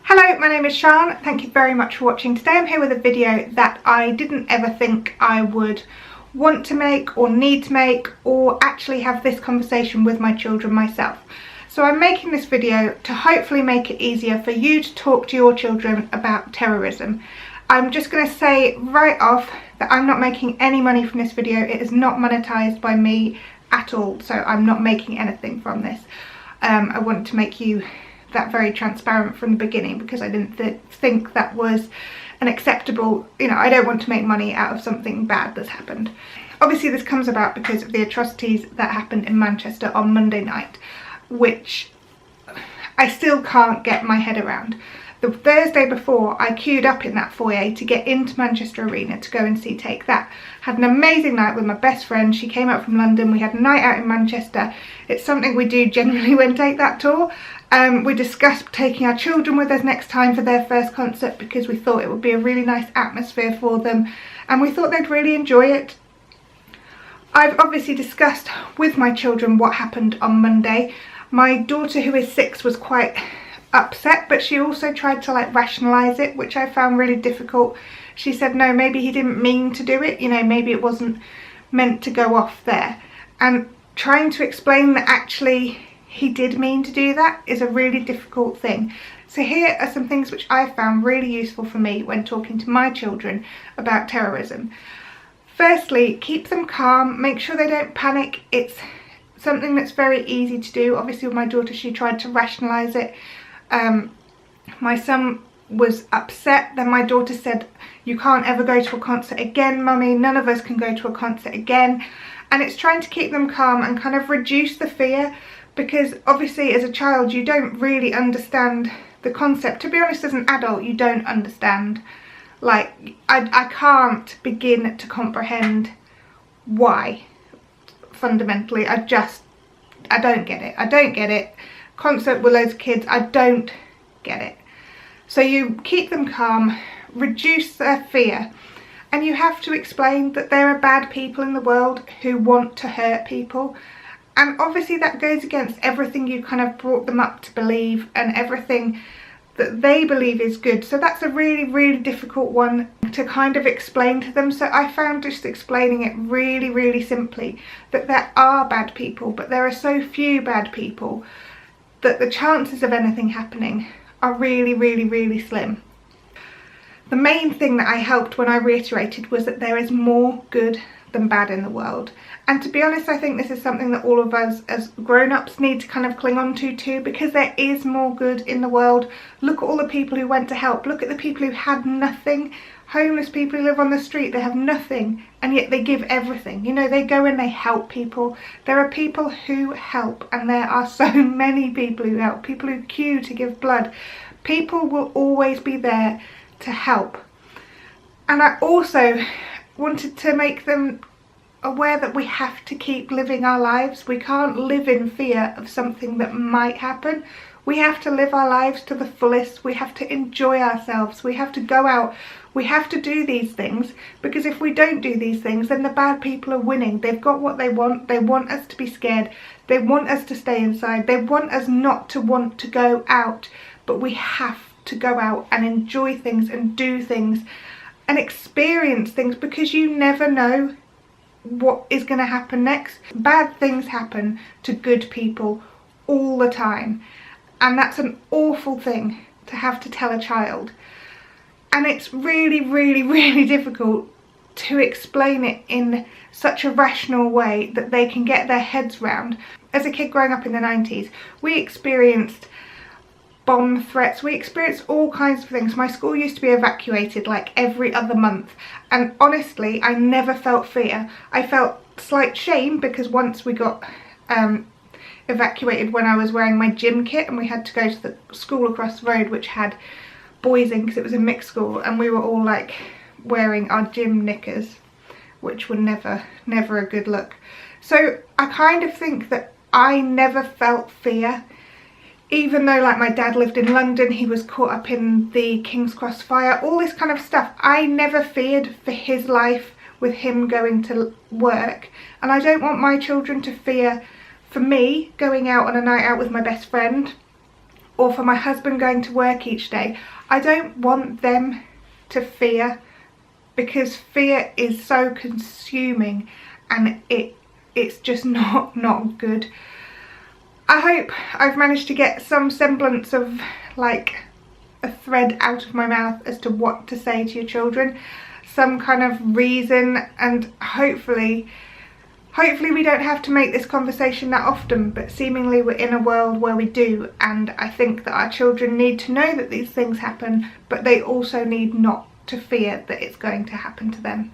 Hello, my name is Sian. Thank you very much for watching. Today I'm here with a video that I didn't ever think I would want to make or need to make or actually have this conversation with my children myself. So I'm making this video to hopefully make it easier for you to talk to your children about terrorism. I'm just going to say right off that I'm not making any money from this video. It is not monetized by me at all, so I'm not making anything from this. I wanted to make you that very transparent from the beginning because I didn't think that was an acceptable, I don't want to make money out of something bad that's happened. Obviously this comes about because of the atrocities that happened in Manchester on Monday night, which I still can't get my head around. The Thursday before, I queued up in that foyer to get into Manchester Arena to go and see Take That. Had an amazing night with my best friend. She came up from London. We had a night out in Manchester. It's something we do generally when Take That tour. We discussed taking our children with us next time for their first concert because we thought it would be a really nice atmosphere for them and we thought they'd really enjoy it. I've obviously discussed with my children what happened on Monday. My daughter, who is 6, was quite upset, but she also tried to rationalise it, which I found really difficult. She said no, maybe he didn't mean to do it, maybe it wasn't meant to go off there. And trying to explain that actually he did mean to do that is a really difficult thing. So here are some things which I found really useful for me when talking to my children about terrorism. Firstly, keep them calm, make sure they don't panic. It's something that's very easy to do. Obviously with my daughter, she tried to rationalise it. My son was upset. Then my daughter said, "You can't ever go to a concert again, mummy. None of us can go to a concert again." And it's trying to keep them calm and kind of reduce the fear, because obviously as a child you don't really understand the concept. To be honest, as an adult you don't understand. I can't begin to comprehend why, fundamentally. I don't get it. I don't get it. Concert with loads of kids, I don't get it. So you keep them calm, reduce their fear, and you have to explain that there are bad people in the world who want to hurt people. And obviously that goes against everything you kind of brought them up to believe and everything that they believe is good. So that's a really, really difficult one to kind of explain to them. So I found just explaining it really, really simply that there are bad people, but there are so few bad people that the chances of anything happening are really, really, really slim. The main thing that I helped when I reiterated was that there is more good than bad in the world. And to be honest, I think this is something that all of us as grown-ups need to kind of cling on to too, because there is more good in the world. Look at all the people who went to help. Look at the people who had nothing. Homeless people who live on the street, they have nothing and yet they give everything. They go and they help people. There are people who help, and there are so many people who help. People who queue to give blood. People will always be there to help. And I also wanted to make them aware that we have to keep living our lives. We can't live in fear of something that might happen. We have to live our lives to the fullest. We have to enjoy ourselves. We have to go out. We have to do these things, because if we don't do these things, then the bad people are winning. They've got what they want. They want us to be scared. They want us to stay inside. They want us not to want to go out. But we have to go out and enjoy things and do things and experience things, because you never know what is going to happen next. Bad things happen to good people all the time, and that's an awful thing to have to tell a child. And it's really, really, really difficult to explain it in such a rational way that they can get their heads round. As a kid growing up in the 90s, we experienced bomb threats, we experienced all kinds of things. My school used to be evacuated every other month, and honestly I never felt fear. I felt slight shame because once we got evacuated when I was wearing my gym kit, and we had to go to the school across the road which had boys in because it was a mixed school, and we were all wearing our gym knickers, which were never a good look. So I kind of think that I never felt fear. Even though my dad lived in London, he was caught up in the King's Cross fire, all this kind of stuff. I never feared for his life with him going to work, and I don't want my children to fear for me going out on a night out with my best friend, or for my husband going to work each day. I don't want them to fear, because fear is so consuming and it's just not good. I hope I've managed to get some semblance of like a thread out of my mouth as to what to say to your children, some kind of reason, and hopefully we don't have to make this conversation that often, but seemingly we're in a world where we do, and I think that our children need to know that these things happen, but they also need not to fear that it's going to happen to them.